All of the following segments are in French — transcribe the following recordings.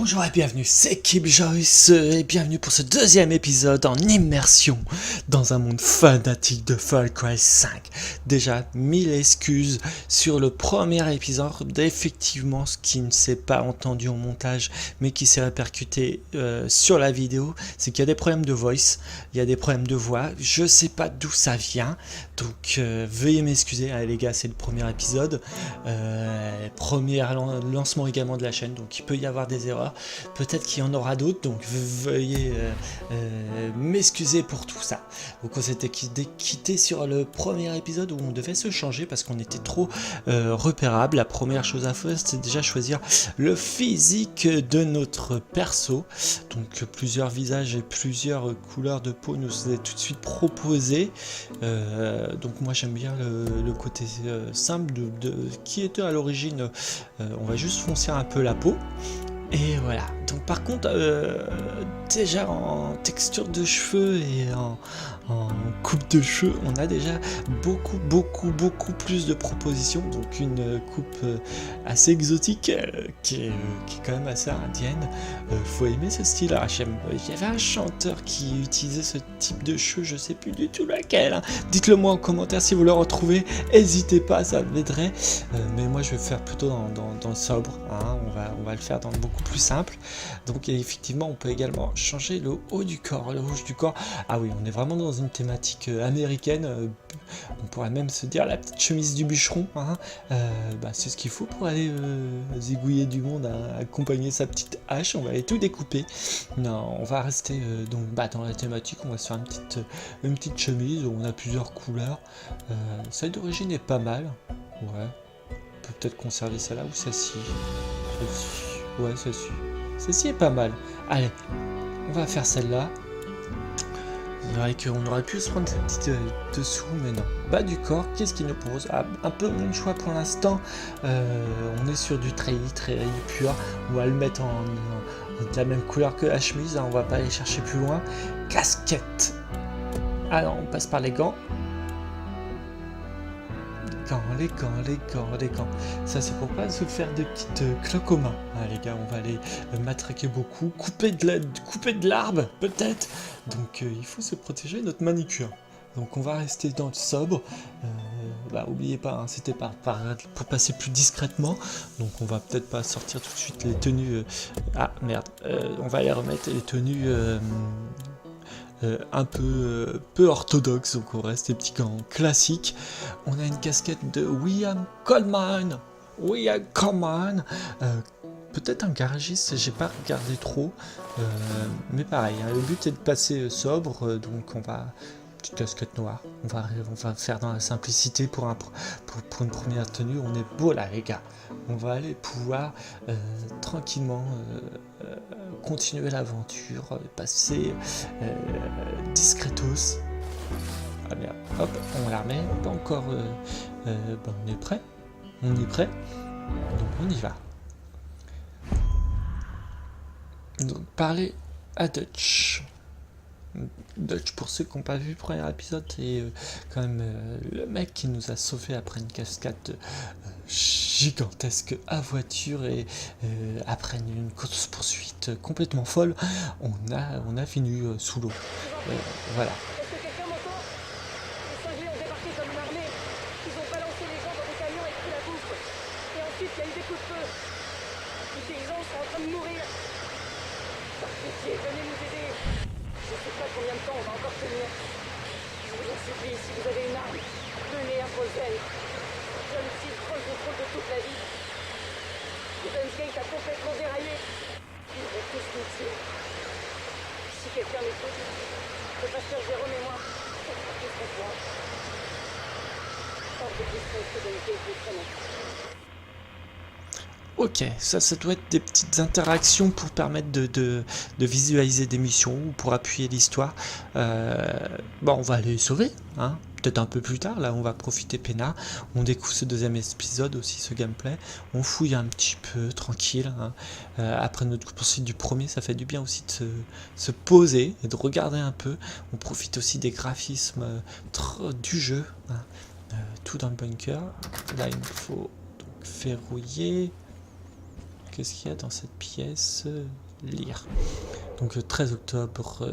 Bonjour et bienvenue, c'est Kip Joyce et bienvenue pour ce deuxième épisode en immersion dans un monde fanatique de Far Cry 5. Déjà, 1000 excuses sur le premier épisode, effectivement ce qui ne s'est pas entendu en montage mais qui s'est répercuté sur la vidéo, c'est qu'il y a des problèmes de voice, il y a des problèmes de voix, je sais pas d'où ça vient, donc veuillez m'excuser. Allez les gars, c'est le premier épisode, premier lancement également de la chaîne, donc il peut y avoir des erreurs, peut-être qu'il y en aura d'autres, donc veuillez m'excuser pour tout ça. Donc on s'était quitté sur le premier épisode où on devait se changer parce qu'on était trop repérable. La première chose à faire, c'était déjà choisir le physique de notre perso, donc plusieurs visages et plusieurs couleurs de peau nous est tout de suite proposé. Donc moi j'aime bien le côté simple qui était à l'origine, on va juste foncer un peu la peau. Et voilà, donc par contre, déjà en texture de cheveux et en coupe de cheveux, on a déjà beaucoup plus de propositions. Donc une coupe assez exotique qui est quand même assez indienne. Faut aimer ce style. Alors, il y avait un chanteur qui utilisait ce type de cheveux, je sais plus du tout lequel, hein. Dites-le moi en commentaire si vous le retrouvez, n'hésitez pas, ça m'aiderait. Mais moi je vais faire plutôt dans le sobre, hein. On va le faire dans le beaucoup plus simple. Donc effectivement on peut également changer le haut du corps, le rouge du corps. Ah oui, on est vraiment dans une thématique américaine, on pourrait même se dire la petite chemise du bûcheron, hein. C'est ce qu'il faut pour aller zigouiller du monde, hein, accompagner sa petite hache. On va aller tout découper. Non, on va rester dans la thématique, on va se faire une petite chemise où on a plusieurs couleurs. Celle d'origine est pas mal, ouais. On peut peut-être conserver celle-là ou celle-ci. Ouais, celle-ci. Celle-ci est pas mal. Allez, on va faire celle-là. C'est vrai qu'on aurait pu se prendre cette petite dessous, mais non. Bas du corps, qu'est-ce qu'il nous propose? Un peu mon choix pour l'instant. On est sur du treillis pur. On va le mettre de la même couleur que la chemise, hein. On va pas aller chercher plus loin. Casquette. Alors, on passe par les gants. Les gants. Ça, c'est pour pas se faire des petites cloques aux mains. Ah, les gars, on va aller matraquer beaucoup. Couper de l'arbre, peut-être. Donc, il faut se protéger notre manicure. Donc, on va rester dans le sobre. Oubliez pas, hein, c'était pour passer plus discrètement. Donc, on va peut-être pas sortir tout de suite les tenues. On va les remettre, les tenues. Un peu orthodoxe, donc on reste des petits gants classiques. On a une casquette de William Coleman. Peut-être un garagiste, j'ai pas regardé trop, mais pareil, hein, le but est de passer sobre, donc on va petite casquette noire. On va faire dans la simplicité pour une première tenue. On est beau là, les gars. On va aller pouvoir tranquillement continuer l'aventure, passer discretos. Ah bien, hop, on la remet. Pas encore. On est prêt. Donc on y va. Donc parler à Dutch. Dutch, pour ceux qui n'ont pas vu le premier épisode, c'est quand même le mec qui nous a sauvés après une cascade gigantesque à voiture et après une course poursuite complètement folle, on a fini sous l'eau. Voilà. Combien de temps on va encore tenir? Je vous en supplie, si vous avez une arme, donnez un Rosen. John Seed prend le contrôle de toute la ville. Eden's Gate a complètement déraillé. Ils vont tous nous tuer. Si quelqu'un m'écoute, le pasteur Jérôme et moi, qu'est-ce qu'on voit? Hors de question que Eden's Gate nous prenne. Ok, ça doit être des petites interactions pour permettre de visualiser des missions ou pour appuyer l'histoire. On va aller les sauver, hein. Peut-être un peu plus tard, là on va profiter peinard. On découvre ce deuxième épisode aussi, ce gameplay. On fouille un petit peu, tranquille, hein. Après notre poursuite du premier, ça fait du bien aussi de se poser et de regarder un peu. On profite aussi des graphismes du jeu, hein. Tout dans le bunker. Là il nous faut donc verrouiller. qu'est-ce qu'il y a dans cette pièce? Lire. Donc le 13 octobre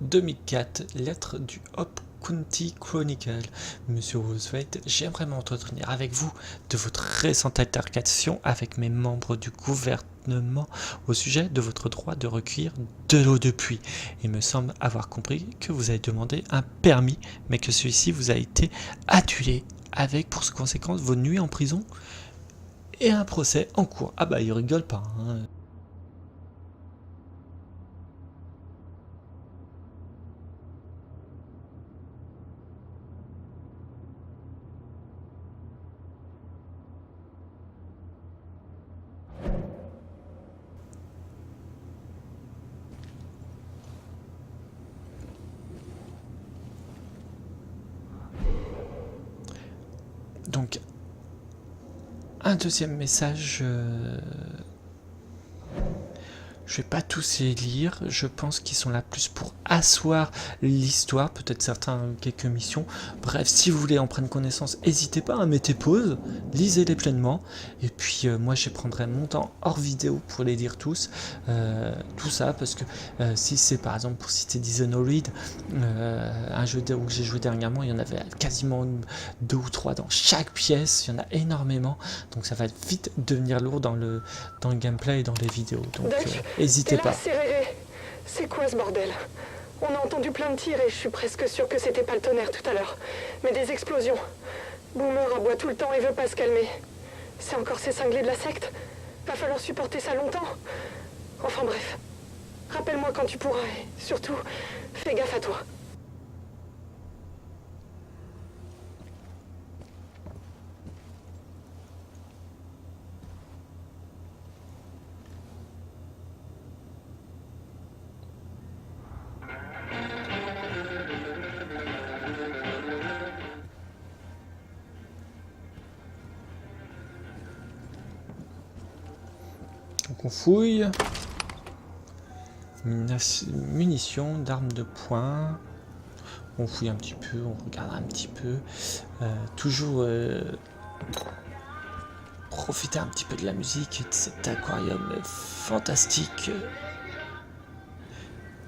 2004, lettre du Hope County Chronicle. Monsieur Roosevelt, j'aimerais m'entretenir avec vous de votre récente altercation avec mes membres du gouvernement au sujet de votre droit de recueillir de l'eau de pluie. Il me semble avoir compris que vous avez demandé un permis, mais que celui-ci vous a été annulé, avec pour conséquence vos nuits en prison et un procès en cours. Ah bah il rigole pas, hein. Donc, un deuxième message, je vais pas tous les lire, je pense qu'ils sont là plus pour asseoir l'histoire, peut-être certains quelques missions. Bref, si vous voulez en prendre connaissance, n'hésitez pas à mettre pause, lisez-les pleinement, et puis moi je prendrai mon temps hors vidéo pour les lire tous, tout ça, parce que si c'est par exemple pour citer Dishonored, un jeu que j'ai joué dernièrement, il y en avait quasiment 2 ou 3 dans chaque pièce, il y en a énormément, donc ça va vite devenir lourd dans le gameplay et dans les vidéos, donc n'hésitez pas. C'est quoi ce bordel? On a entendu plein de tirs et je suis presque sûr que c'était pas le tonnerre tout à l'heure, mais des explosions. Boomer aboie tout le temps et veut pas se calmer. C'est encore ces cinglés de la secte? Va falloir supporter ça longtemps. Enfin bref. Rappelle-moi quand tu pourras et surtout, fais gaffe à toi. Donc on fouille. Munitions, d'armes de poing. On fouille un petit peu, on regarde un petit peu. Toujours profiter un petit peu de la musique et de cet aquarium fantastique.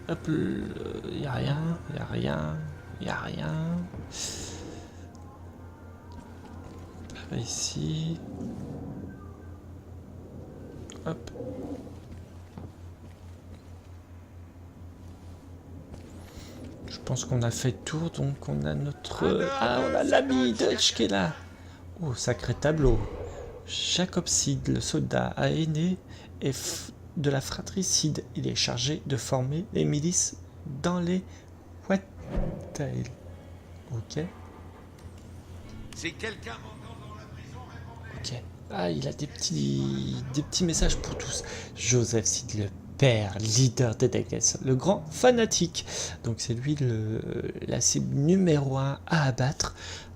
Hop, il n'y a rien, il n'y a rien, il n'y a rien. Par ici. Hop. Je pense qu'on a fait le tour, donc on a notre... Ah, on a l'ami Dutch qui est là. Oh, sacré tableau. Jacob Seed, le soldat aîné et de la fratricide. Il est chargé de former les milices dans les Whitetail. Ok. Si quelqu'un m'entend dans la prison, Ok. Ah, il a des petits messages pour tous. Joseph Seed, le père, leader des Daggers, le grand fanatique. Donc c'est lui la cible numéro 1 à abattre.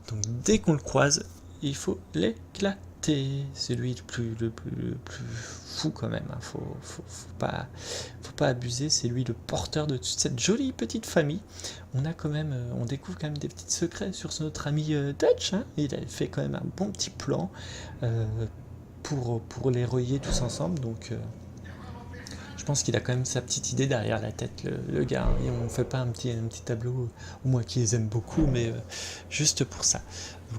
Donc dès qu'on le croise, il faut l'éclater. C'est lui le plus fou quand même. Hein. Faut pas abuser. C'est lui le porteur de toute cette jolie petite famille. On découvre quand même des petits secrets sur notre ami Dutch. Hein. Il a fait quand même un bon petit plan pour les relier tous ensemble. Donc je pense qu'il a quand même sa petite idée derrière la tête, le gars. Hein. Et on ne fait pas un petit tableau, moi qui les aime beaucoup, mais juste pour ça.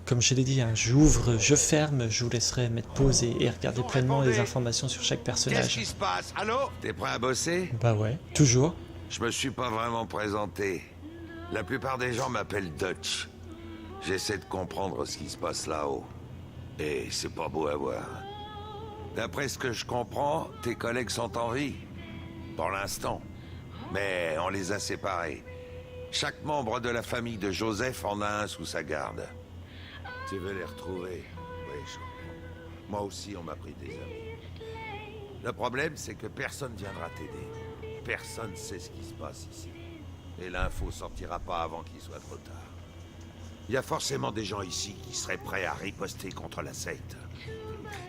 Comme je l'ai dit, hein, j'ouvre, je ferme, je vous laisserai mettre pause et regarder pleinement les informations sur chaque personnage. qu'est-ce qui se passe? Allô? T'es prêt à bosser? Bah ouais, toujours. Je me suis pas vraiment présenté. La plupart des gens m'appellent Dutch. J'essaie de comprendre ce qui se passe là-haut. Et c'est pas beau à voir. D'après ce que je comprends, tes collègues sont en vie. Pour l'instant. Mais on les a séparés. Chaque membre de la famille de Joseph en a un sous sa garde. Tu veux les retrouver? Oui, je comprends. Moi aussi, on m'a pris des amis. Le problème, c'est que personne viendra t'aider. Personne sait ce qui se passe ici. Et l'info sortira pas avant qu'il soit trop tard. Il y a forcément des gens ici qui seraient prêts à riposter contre la secte.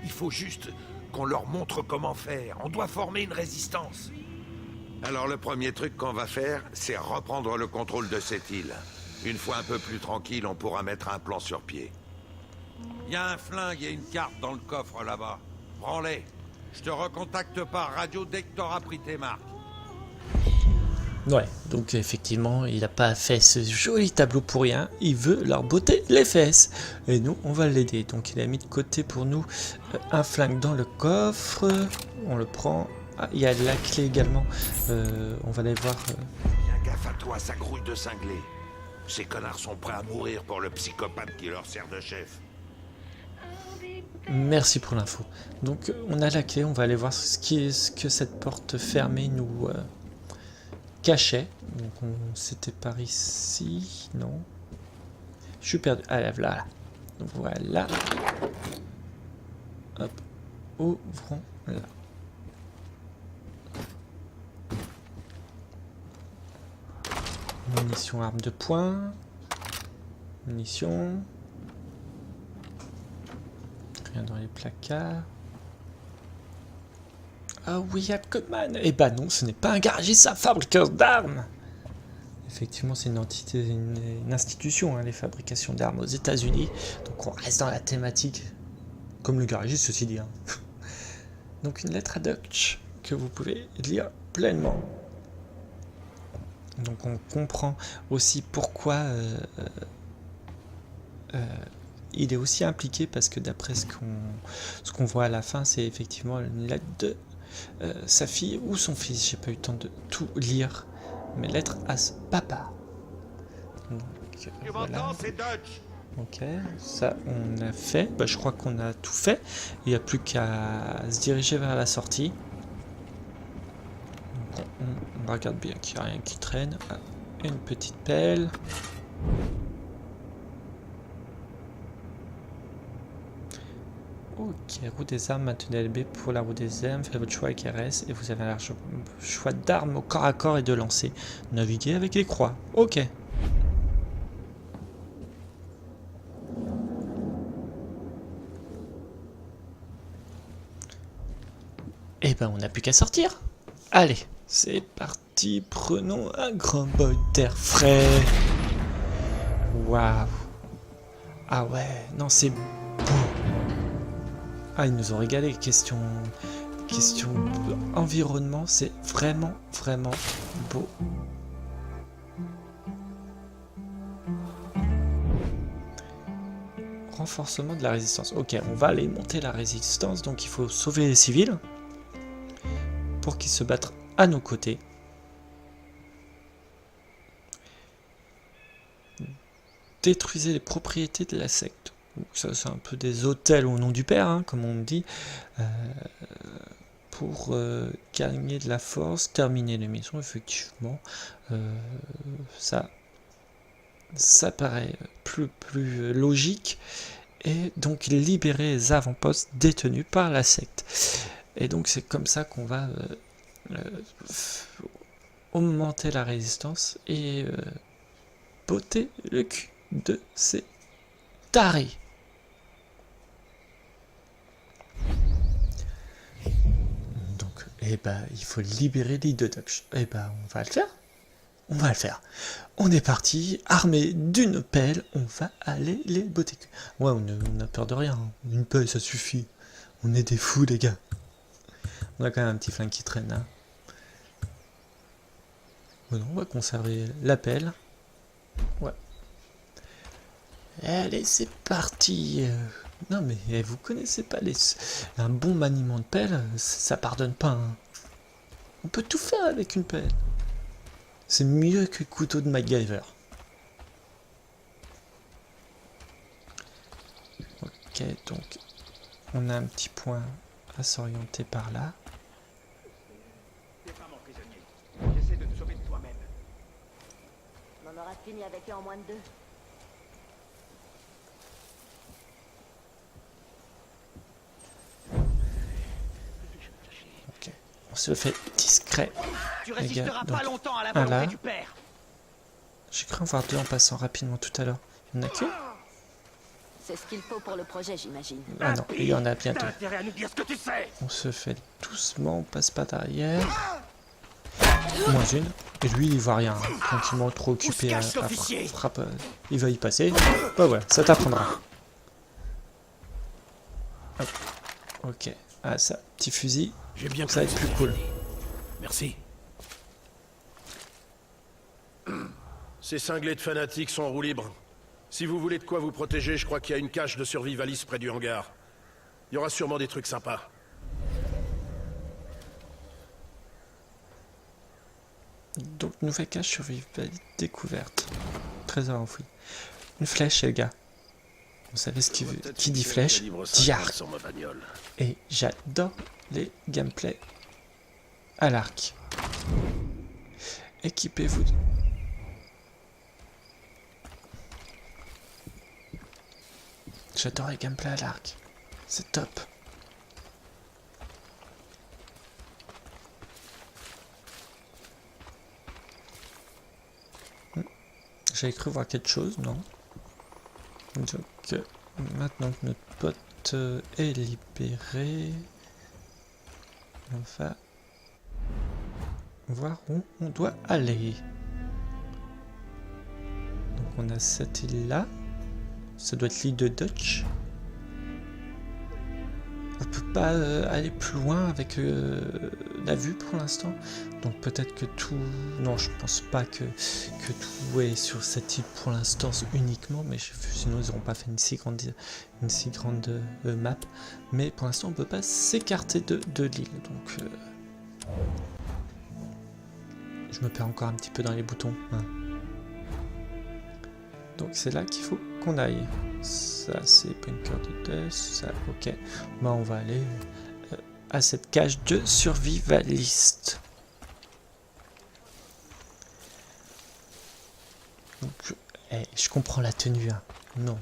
Il faut juste qu'on leur montre comment faire. On doit former une résistance. Alors le premier truc qu'on va faire, c'est reprendre le contrôle de cette île. Une fois un peu plus tranquille, on pourra mettre un plan sur pied. Il y a un flingue et une carte dans le coffre là-bas. Prends-les. Je te recontacte par radio dès que t'auras pris tes marques. Ouais, donc effectivement, il n'a pas fait ce joli tableau pour rien. Il veut leur botter les fesses. Et nous, on va l'aider. Donc il a mis de côté pour nous un flingue dans le coffre. On le prend. Ah, il y a la clé également. On va aller voir... Bien gaffe à toi, ça grouille de cinglés. Ces connards sont prêts à mourir pour le psychopathe qui leur sert de chef. Merci pour l'info. Donc on a la clé. On va aller voir ce que cette porte fermée nous... cachet. Donc c'était par ici, non? Je suis perdu. Ah là, voilà. Donc voilà. Hop. Ouvrons là. Munitions, armes de poing. Munitions. Rien dans les placards. Ah oui, Hackman. Eh ben non, ce n'est pas un garagiste, c'est un fabricant d'armes. Effectivement, c'est une entité, une institution, hein, les fabrications d'armes aux États-Unis. Donc on reste dans la thématique, comme le garagiste, ceci dit. Hein. Donc une lettre à Dutch que vous pouvez lire pleinement. Donc on comprend aussi pourquoi il est aussi impliqué, parce que d'après ce qu'on voit à la fin, c'est effectivement une lettre de sa fille ou son fils. J'ai pas eu le temps de tout lire, mais lettre à ce papa. Donc, voilà. Ok, ça on a fait. Bah, je crois qu'on a tout fait. Il n'y a plus qu'à se diriger vers la sortie. Donc, on regarde bien qu'il n'y a rien qui traîne. Ah, une petite pelle. Ok, roue des armes, maintenez LB pour la roue des armes, faites votre choix avec RS et vous avez un large choix d'armes au corps à corps et de lancer. Naviguez avec les croix. Ok. Et ben on n'a plus qu'à sortir. Allez, c'est parti, prenons un grand bol d'air frais. Waouh. Ah ouais, non c'est beau. Ah, ils nous ont régalé. Question environnement, c'est vraiment, vraiment beau. Renforcement de la résistance. Ok, on va aller monter la résistance. Donc il faut sauver les civils pour qu'ils se battent à nos côtés. Détruisez les propriétés de la secte. Ça, c'est un peu des hôtels au nom du père, hein, comme on dit, pour gagner de la force, terminer les missions. Effectivement, ça paraît plus logique, et donc libérer les avant-postes détenus par la secte. Et donc c'est comme ça qu'on va augmenter la résistance et botter le cul de ces tarés. Donc, eh ben, il faut libérer l'île de Dutch. Eh ben, on va le faire. On va le faire. On est parti, armé d'une pelle, on va aller les botter. Ouais, on a peur de rien. Une pelle, ça suffit. On est des fous, les gars. On a quand même un petit flingue qui traîne, hein. Bon, on va conserver la pelle. Ouais. Allez, c'est parti. Non, mais vous connaissez pas un bon maniement de pelle, ça pardonne pas. Hein. On peut tout faire avec une pelle. C'est mieux que le couteau de MacGyver. Ok, donc on a un petit point à s'orienter par là. T'es pas mon prisonnier. J'essaie de te sauver de toi-même. On aura fini avec eux en moins de 2. Ok, on se fait discret. Tu Les gars, résisteras donc, pas longtemps à la un là. volonté du père. J'ai cru en voir deux en passant rapidement tout à l'heure. Il y en a que? C'est ce qu'il faut pour le projet, j'imagine. Ah non, il y en a bientôt. T'as intérêt à nous dire ce que tu sais. On se fait doucement, on passe pas derrière. Moins une. Et lui, il voit rien. Tranquillement, trop occupé à frapper. Il va y passer. Bah voilà, ça t'apprendra. Hop. Ok. Ah ça, petit fusil, J'ai bien ça va être plus cool. Merci. Ces cinglés de fanatiques sont en roue libre. Si vous voulez de quoi vous protéger, je crois qu'il y a une cache de survivaliste près du hangar. Il y aura sûrement des trucs sympas. Donc, nouvelle cache survivaliste découverte. Trésor enfoui. Une flèche, les gars. Vous savez ce qui dit flèche? Dit arc. Sur ma bagnole. Et j'adore les gameplays à l'arc. Équipez-vous. J'adore les gameplays à l'arc. C'est top. J'avais cru voir quelque chose, non? Donc, maintenant que notre pote est libéré, on va voir où on doit aller. Donc, on a cette île-là. Ça doit être l'île de Dutch. On peut pas aller plus loin avec la vue pour l'instant. Donc peut-être que tout... Non, je pense pas que tout est sur cette île pour l'instant uniquement. Mais sinon ils n'auront pas fait une si grande map. Mais pour l'instant on peut pas s'écarter de l'île. Donc je me perds encore un petit peu dans les boutons. Hein. Donc c'est là qu'il faut qu'on aille. Ça c'est Bunker de Death, ça ok. Bah on va aller à cette cage de survivaliste. Donc je comprends la tenue. Hein. Non,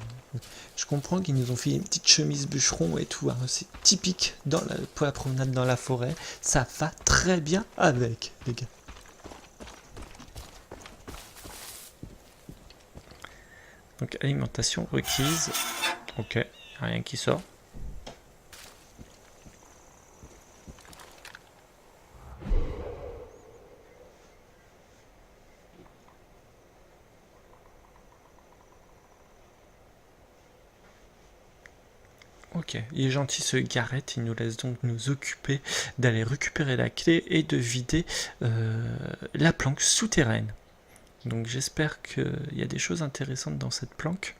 je comprends qu'ils nous ont fait une petite chemise bûcheron et tout. Hein. C'est typique pour la promenade dans la forêt. Ça va très bien avec les gars. Donc alimentation requise. Ok, rien qui sort. Ok, il est gentil ce Garrett, il nous laisse donc nous occuper d'aller récupérer la clé et de vider la planque souterraine. Donc j'espère qu'il y a des choses intéressantes dans cette planque.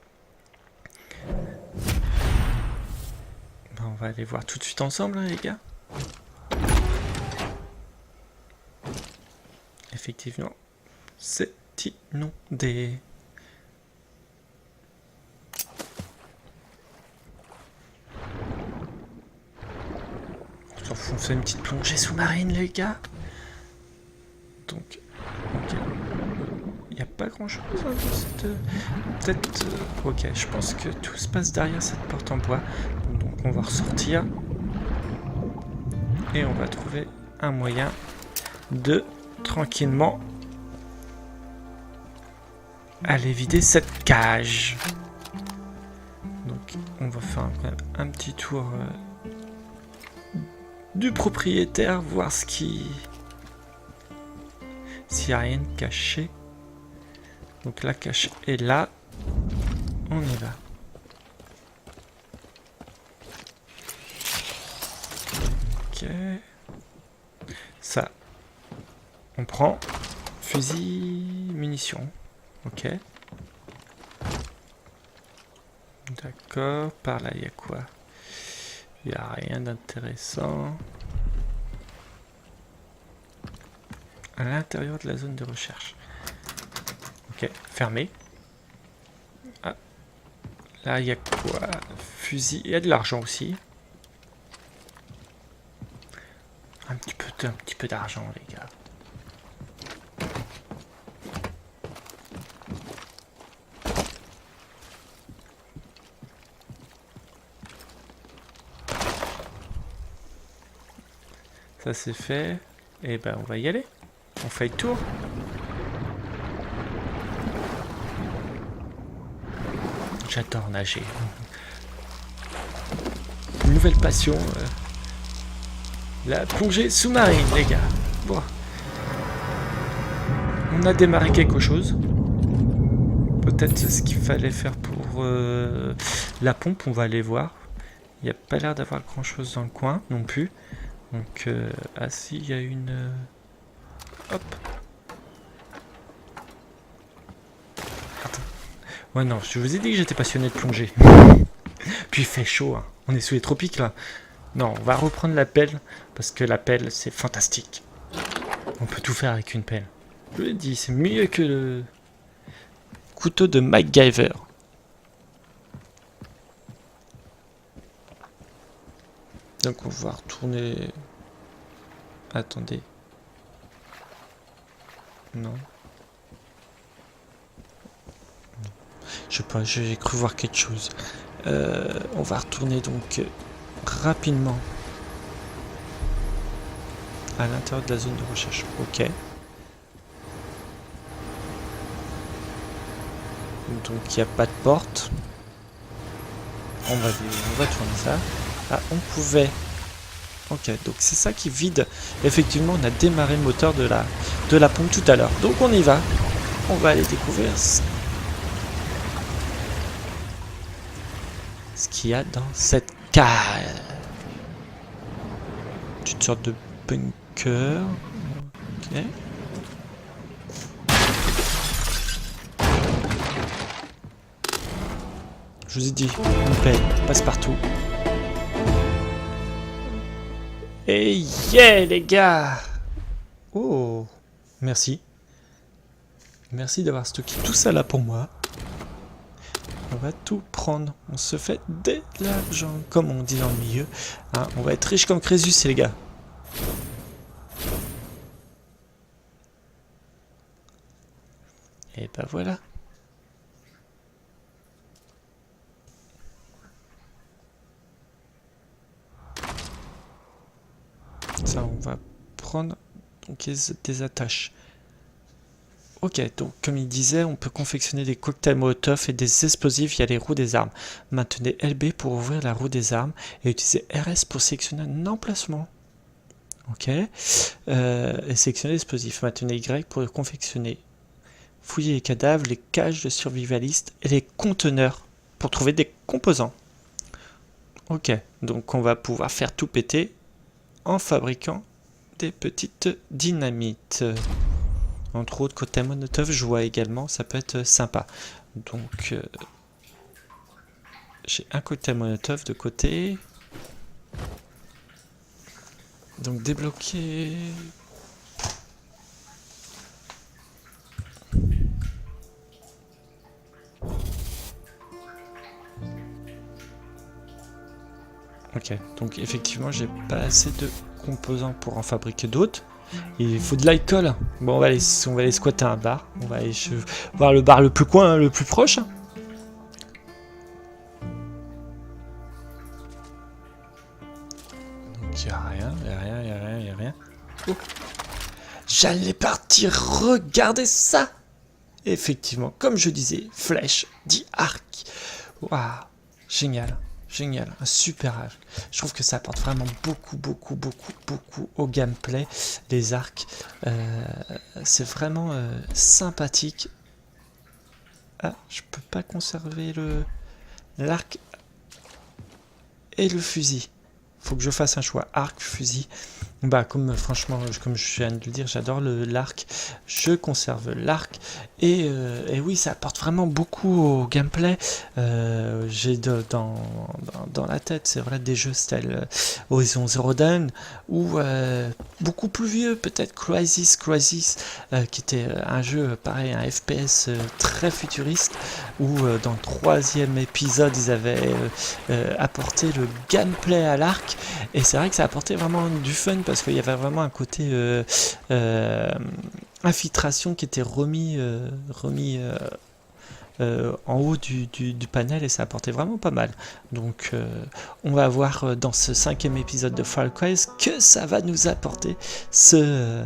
Ben, on va aller voir tout de suite ensemble, hein, les gars. Effectivement, c'est inondé. On fait une petite plongée sous-marine, les gars. Donc, ok. Il n'y a pas grand-chose hein, dans cette... Peut-être... ok, je pense que tout se passe derrière cette porte en bois. Donc on va ressortir. Et on va trouver un moyen de tranquillement aller vider cette cage. Donc on va faire un petit tour du propriétaire, voir s'il n'y a rien de caché. Donc la cache est là. On y va. Ok. Ça. On prend. Fusil, munitions. Ok. D'accord. Par là, il y a quoi? Il n'y a rien d'intéressant. À l'intérieur de la zone de recherche. Ok, fermé. Ah. Là, il y a quoi? Fusil. Il y a de l'argent aussi. Un petit peu d'argent, les gars. Ça c'est fait. Et ben on va y aller. On fait le tour. J'adore nager. Une nouvelle passion. La plongée sous-marine, les gars. Bon. On a démarré quelque chose. Peut-être ce qu'il fallait faire pour la pompe, on va aller voir. Il n'y a pas l'air d'avoir grand chose dans le coin non plus. Donc, ah si, il y a une... Hop. Attends. Ouais, non, je vous ai dit que j'étais passionné de plongée. Puis il fait chaud, hein. On est sous les tropiques là. Non, on va reprendre la pelle, parce que la pelle, c'est fantastique. On peut tout faire avec une pelle. Je l'ai dit, c'est mieux que le couteau de MacGyver. Donc on va retourner... Attendez. Non. Je sais pas, j'ai cru voir quelque chose. On va retourner donc rapidement à l'intérieur de la zone de recherche. Ok. Donc il n'y a pas de porte. On va tourner ça. Ah, on pouvait. Ok, donc c'est ça qui vide. Effectivement, on a démarré le moteur de la pompe tout à l'heure. Donc on y va. On va aller découvrir ce qu'il y a dans cette cale. Une sorte de bunker. Ok. Je vous ai dit, une pelle passe partout. Et yeah les gars! Oh, merci. Merci d'avoir stocké tout ça là pour moi. On va tout prendre. On se fait de l'argent, comme on dit dans le milieu. Hein, on va être riche comme Crésus, les gars. Et ben voilà. Ça, on va prendre donc, des attaches. Ok, donc comme il disait, on peut confectionner des cocktails Molotov et des explosifs via les roues des armes. Maintenez LB pour ouvrir la roue des armes et utilisez RS pour sélectionner un emplacement. Ok. Et sélectionner l'explosif. Maintenez Y pour le confectionner. Fouillez les cadavres, les cages de survivalistes et les conteneurs pour trouver des composants. Ok, donc on va pouvoir faire tout péter en fabriquant des petites dynamites. Entre autres, cocktail Molotov, je vois également, ça peut être sympa. Donc, j'ai un cocktail Molotov de côté. Donc, débloquer. Ok, donc effectivement, j'ai pas assez de composants pour en fabriquer d'autres. Il faut de l'alcool. Bon, on va aller squatter un bar. On va aller voir le bar le plus proche. Donc il n'y a rien. Oh. J'allais partir regarder ça. Effectivement, comme je disais, flèche, dit arc. Waouh, génial. Génial, un super arc. Je trouve que ça apporte vraiment beaucoup au gameplay. Les arcs, c'est vraiment sympathique. Ah, je peux pas conserver l'arc et le fusil. Faut que je fasse un choix, arc, fusil. Bah franchement, comme je viens de le dire, j'adore l'arc. Je conserve l'arc et oui, ça apporte vraiment beaucoup au gameplay. J'ai dans la tête, c'est vrai, des jeux style Horizon Zero Dawn ou beaucoup plus vieux, peut-être Crysis, qui était un jeu pareil, un FPS très futuriste où dans le 3e épisode ils avaient apporté le gameplay à l'arc et c'est vrai que ça apportait vraiment du fun parce qu'il y avait vraiment un côté infiltration qui était remis en haut du panel et ça apportait vraiment pas mal. Donc on va voir dans ce 5e épisode de Far Cry que ça va nous apporter ce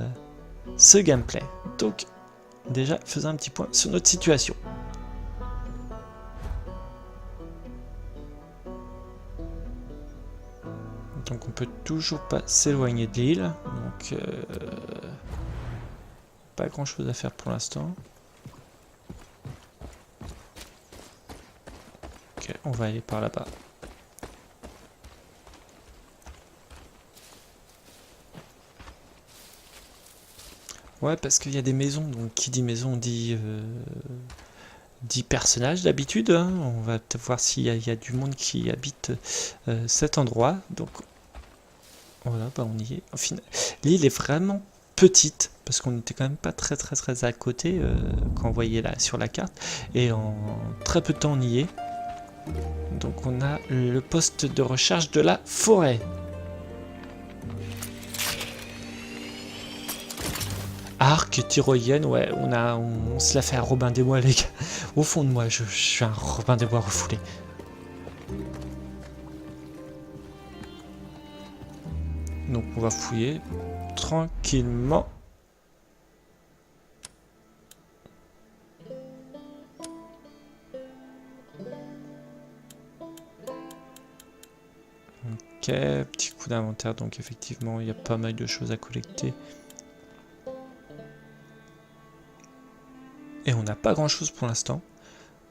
gameplay. Donc déjà faisons un petit point sur notre situation. Donc on peut toujours pas s'éloigner de l'île, donc pas grand chose à faire pour l'instant. Ok, on va aller par là-bas. Ouais, parce qu'il y a des maisons, donc qui dit maison dit 10 personnages d'habitude, hein. On va peut-être voir s'il y a du monde qui habite cet endroit. Donc voilà, bah on y est. Au final, l'île est vraiment petite parce qu'on était quand même pas très à côté quand on voyait là sur la carte. Et en très peu de temps on y est. Donc on a le poste de recherche de la forêt. Arc, tyrolienne, ouais, on se l'a fait à Robin des Bois, les gars. Au fond de moi, je suis un Robin des Bois refoulé. Donc on va fouiller tranquillement. Ok, petit coup d'inventaire, donc effectivement il y a pas mal de choses à collecter. Et on n'a pas grand chose pour l'instant.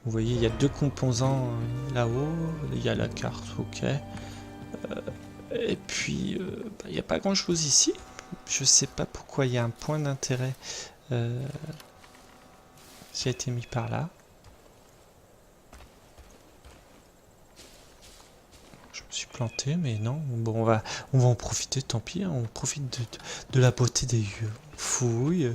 Vous voyez, il y a 2 composants là-haut, il y a la carte, ok. Et puis, il n'y a pas grand chose ici. Je sais pas pourquoi il y a un point d'intérêt qui a été mis par là. Je me suis planté, mais non. Bon, on va en profiter, tant pis. Hein, on profite de la beauté des lieux. On fouille.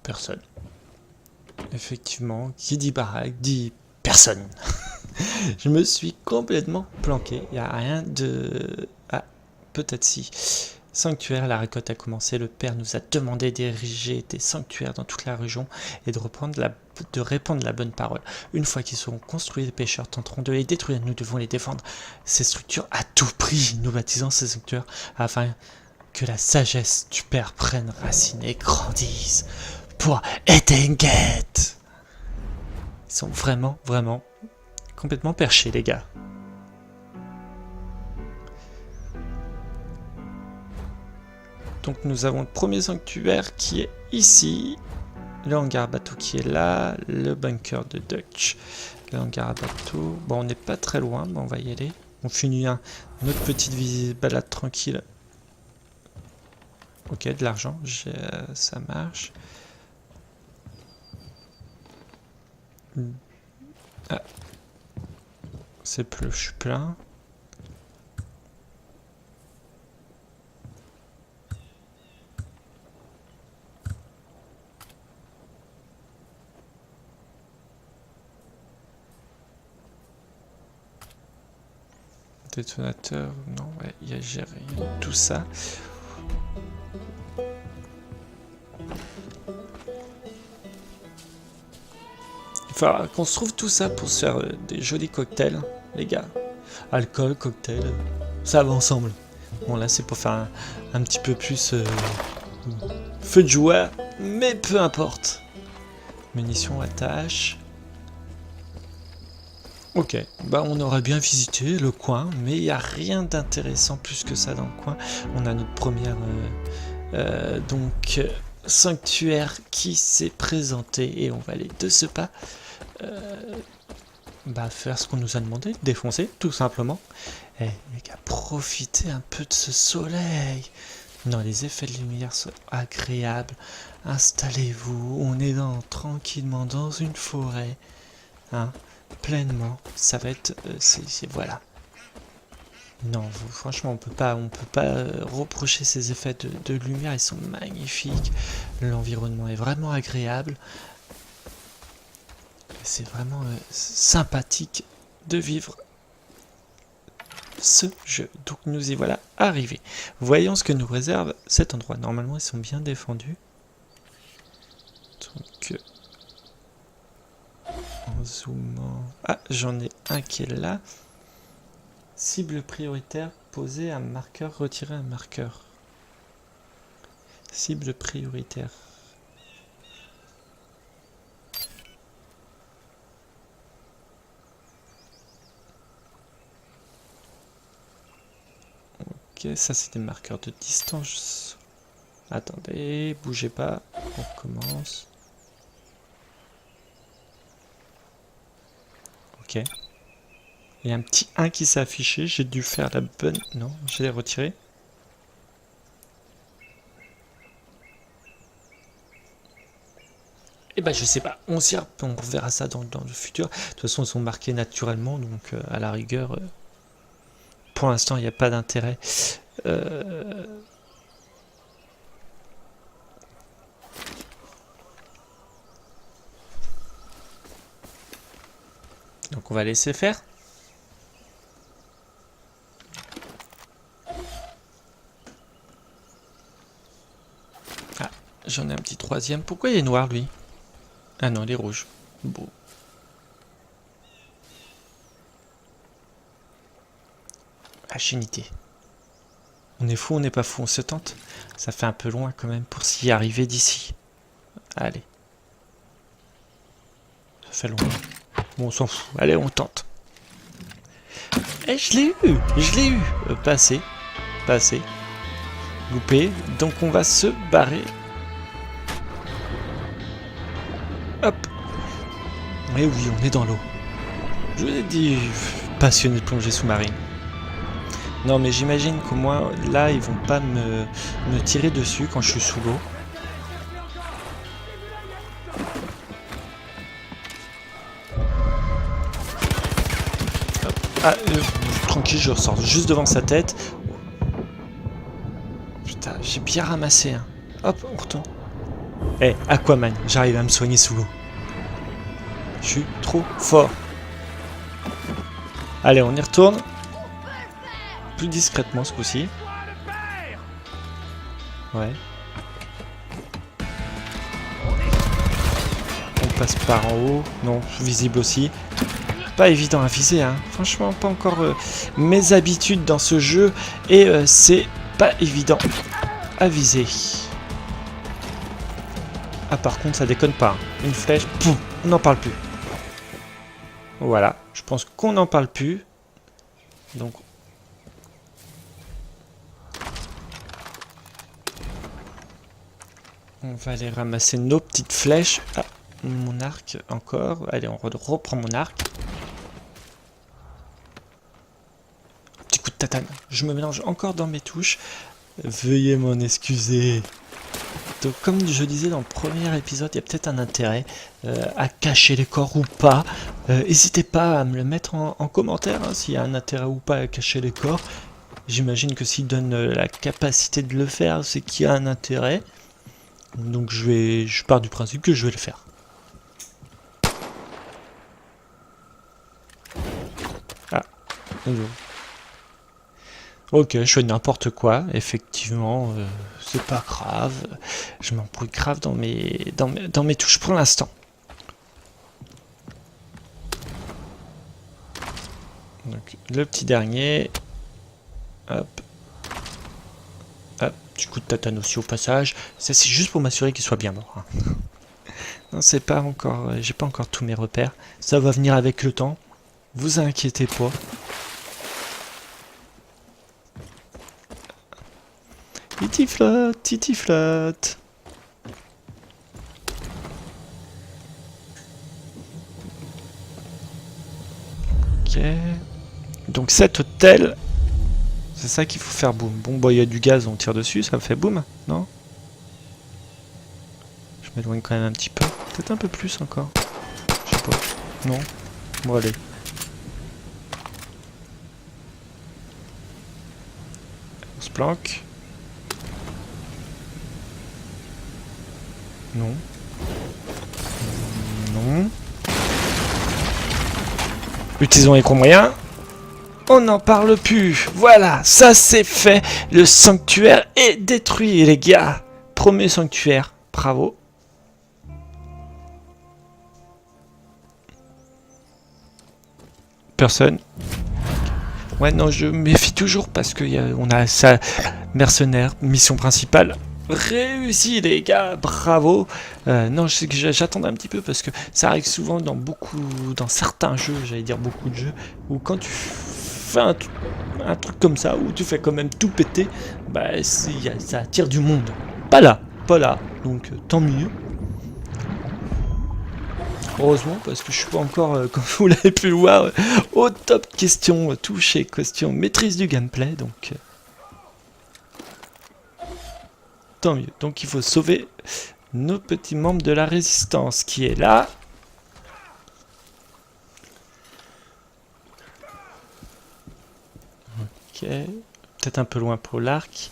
Personne. Effectivement, qui dit baraque dit personne. Je me suis complètement planqué. Il n'y a rien de... Ah, peut-être si. Sanctuaire, la récolte a commencé. Le père nous a demandé d'ériger des sanctuaires dans toute la région et de répandre la bonne parole. Une fois qu'ils seront construits, les pêcheurs tenteront de les détruire. Nous devons les défendre. Ces structures à tout prix. Nous baptisons ces sanctuaires afin que la sagesse du père prenne racine et grandisse. Pour Edenget. Ils sont vraiment complètement perchés, les gars. Donc nous avons le premier sanctuaire qui est ici, le hangar à bateau qui est là, le bunker de Dutch, le hangar à bateau. Bon, on n'est pas très loin, mais on va y aller. On finit notre petite balade tranquille. Ok, de l'argent, ça marche. Ah. C'est plus, je suis plein. Détonateur, non, ouais, il y a géré tout ça. Il faudra qu'on se trouve tout ça pour se faire des jolis cocktails, les gars. Alcool, cocktail, ça va ensemble. Bon, là, c'est pour faire un petit peu plus feu de joie, mais peu importe. Munitions, attache. Ok, bah on aurait bien visité le coin, mais il n'y a rien d'intéressant plus que ça dans le coin. On a notre première sanctuaire qui s'est présenté et on va aller de ce pas faire ce qu'on nous a demandé, défoncer tout simplement. Et les gars, profitez un peu de ce soleil. Non, les effets de lumière sont agréables. Installez-vous, on est tranquillement dans une forêt, hein, pleinement. Ça va être, voilà. Non, franchement, on peut pas reprocher ces effets de lumière. Ils sont magnifiques. L'environnement est vraiment agréable. C'est vraiment sympathique de vivre ce jeu. Donc nous y voilà arrivés. Voyons ce que nous réserve cet endroit. Normalement, ils sont bien défendus. Donc, en zoomant... Ah, j'en ai un qui est là. Cible prioritaire, poser un marqueur, retirer un marqueur. Cible prioritaire. Ok, ça c'est des marqueurs de distance. Attendez, bougez pas, on recommence. Ok. Il y a un petit 1 qui s'est affiché. J'ai dû faire la bonne... Non, je l'ai retiré. Eh ben je sais pas, on verra ça dans le futur. De toute façon, ils sont marqués naturellement, donc à la rigueur, pour l'instant, il n'y a pas d'intérêt. Donc on va laisser faire. Ah, j'en ai un petit troisième. Pourquoi il est noir, lui? Ah non, il est rouge. Bon. Achinité. On est fou, on n'est pas fou, on se tente. Ça fait un peu loin quand même pour s'y arriver d'ici. Allez. Ça fait loin. Bon, on s'en fout. Allez, on tente. Eh, je l'ai eu. Je l'ai eu. Passé. Passé. Loupé. Donc on va se barrer. Hop. Et oui, on est dans l'eau. Je vous ai dit, passionné de plongée sous-marine. Non, mais j'imagine qu'au moins, là, ils vont pas me tirer dessus quand je suis sous l'eau. Ah, tranquille, je ressors juste devant sa tête. Putain, j'ai bien ramassé. Hein. Hop, on retourne. Eh, Aquaman, j'arrive à me soigner sous l'eau. Je suis trop fort. Allez, on y retourne. Plus discrètement ce coup-ci. Ouais. On passe par en haut. Non, visible aussi. Pas évident à viser, hein. Franchement, pas encore mes habitudes dans ce jeu. Et c'est pas évident à viser. Ah, par contre, ça déconne pas. Hein. Une flèche, pouf, on n'en parle plus. Voilà, je pense qu'on n'en parle plus. Donc... on va aller ramasser nos petites flèches. Ah, mon arc encore. Allez, on reprend mon arc. Petit coup de tatane. Je me mélange encore dans mes touches. Veuillez m'en excuser. Donc, comme je disais dans le premier épisode, il y a peut-être un intérêt à cacher les corps ou pas. N'hésitez pas à me le mettre en commentaire hein, s'il y a un intérêt ou pas à cacher les corps. J'imagine que s'il donne la capacité de le faire, c'est qu'il y a un intérêt. Donc je pars du principe que je vais le faire. Ah. Ok, je fais n'importe quoi. Effectivement, c'est pas grave. Je m'embrouille grave dans mes touches pour l'instant. Donc le petit dernier. Hop. Hop. Du coup de tatane aussi au passage. Ça c'est juste pour m'assurer qu'il soit bien mort. Hein. Non, c'est pas encore. J'ai pas encore tous mes repères. Ça va venir avec le temps. Vous inquiétez pas. Titi flotte, titi flotte. Ok. Donc cet hôtel. C'est ça qu'il faut faire boum. Bon, bah, il y a du gaz, on tire dessus, ça fait boum, non? Je m'éloigne quand même un petit peu. Peut-être un peu plus encore. Je sais pas. Non? Bon, allez. On se planque. Non. Non. Utilisons les gros moyens. On n'en parle plus. Voilà, ça c'est fait. Le sanctuaire est détruit, les gars. Premier sanctuaire. Bravo. Personne. Ouais, non, je me méfie toujours parce qu'on a ça. Mercenaire, mission principale. Réussi, les gars. Bravo. Non, je sais que j'attendais un petit peu parce que ça arrive souvent dans certains jeux, j'allais dire beaucoup de jeux, où quand tu fais un truc comme ça, où tu fais quand même tout péter, bah ça attire du monde. Pas là. Donc tant mieux. Heureusement, parce que je suis pas encore, comme vous l'avez pu le voir, au top question touche et question maîtrise du gameplay, donc tant mieux. Donc il faut sauver nos petits membres de la résistance qui est là. Ok, peut-être un peu loin pour l'arc.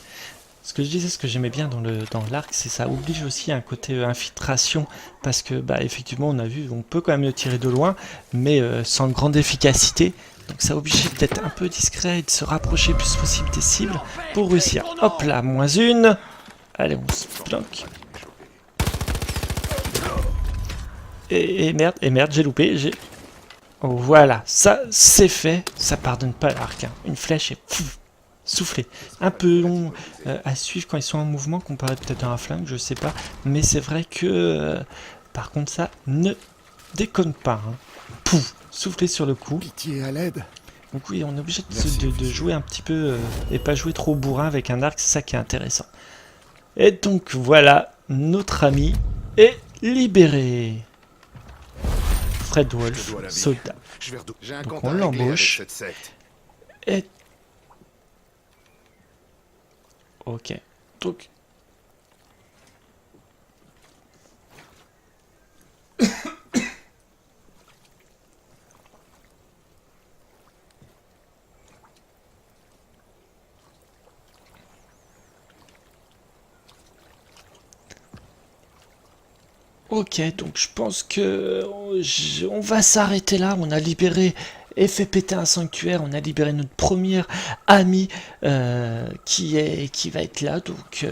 Ce que je disais, ce que j'aimais bien dans l'arc, c'est ça oblige aussi un côté infiltration, parce que bah effectivement on a vu, on peut quand même le tirer de loin, mais sans grande efficacité. Donc ça oblige d'être un peu discret et de se rapprocher le plus possible des cibles pour réussir. Hop là, -1. Allez, on se planque. Et merde, j'ai loupé. Oh, voilà, ça c'est fait. Ça pardonne pas l'arc. Hein. Une flèche et pfff, soufflé. Un peu long à suivre quand ils sont en mouvement, comparé peut-être à un flingue, je sais pas. Mais c'est vrai que par contre ça ne déconne pas. Hein. Pouf, soufflé sur le coup. Pitié à l'aide. Donc oui, on est obligé de jouer un petit peu et pas jouer trop bourrin avec un arc, c'est ça qui est intéressant. Et donc voilà, notre ami est libéré. Fred Wolf, soldat. J'ai un Donc compte on à régler avec l'embauche. cette secte. Et... Ok. Donc... Ok, donc je pense que on va s'arrêter là. On a libéré et fait péter un sanctuaire. On a libéré notre premier ami qui va être là. Donc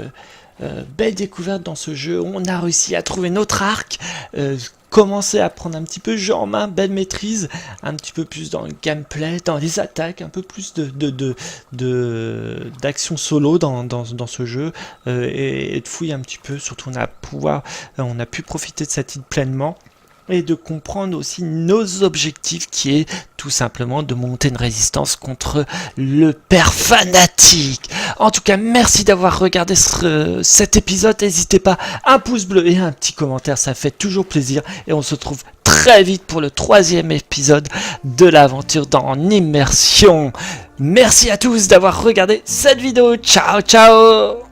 belle découverte dans ce jeu. On a réussi à trouver notre arc. Commencer à prendre un petit peu jeu en main, belle maîtrise, un petit peu plus dans le gameplay, dans les attaques, un peu plus d'action solo dans ce jeu et de fouiller un petit peu. Surtout on a pu profiter de cette île pleinement et de comprendre aussi nos objectifs qui est tout simplement de monter une résistance contre le père fanatique. En tout cas, merci d'avoir regardé cet épisode. N'hésitez pas, un pouce bleu et un petit commentaire, ça fait toujours plaisir. Et on se retrouve très vite pour le 3e épisode de l'aventure dans Immersion. Merci à tous d'avoir regardé cette vidéo. Ciao, ciao!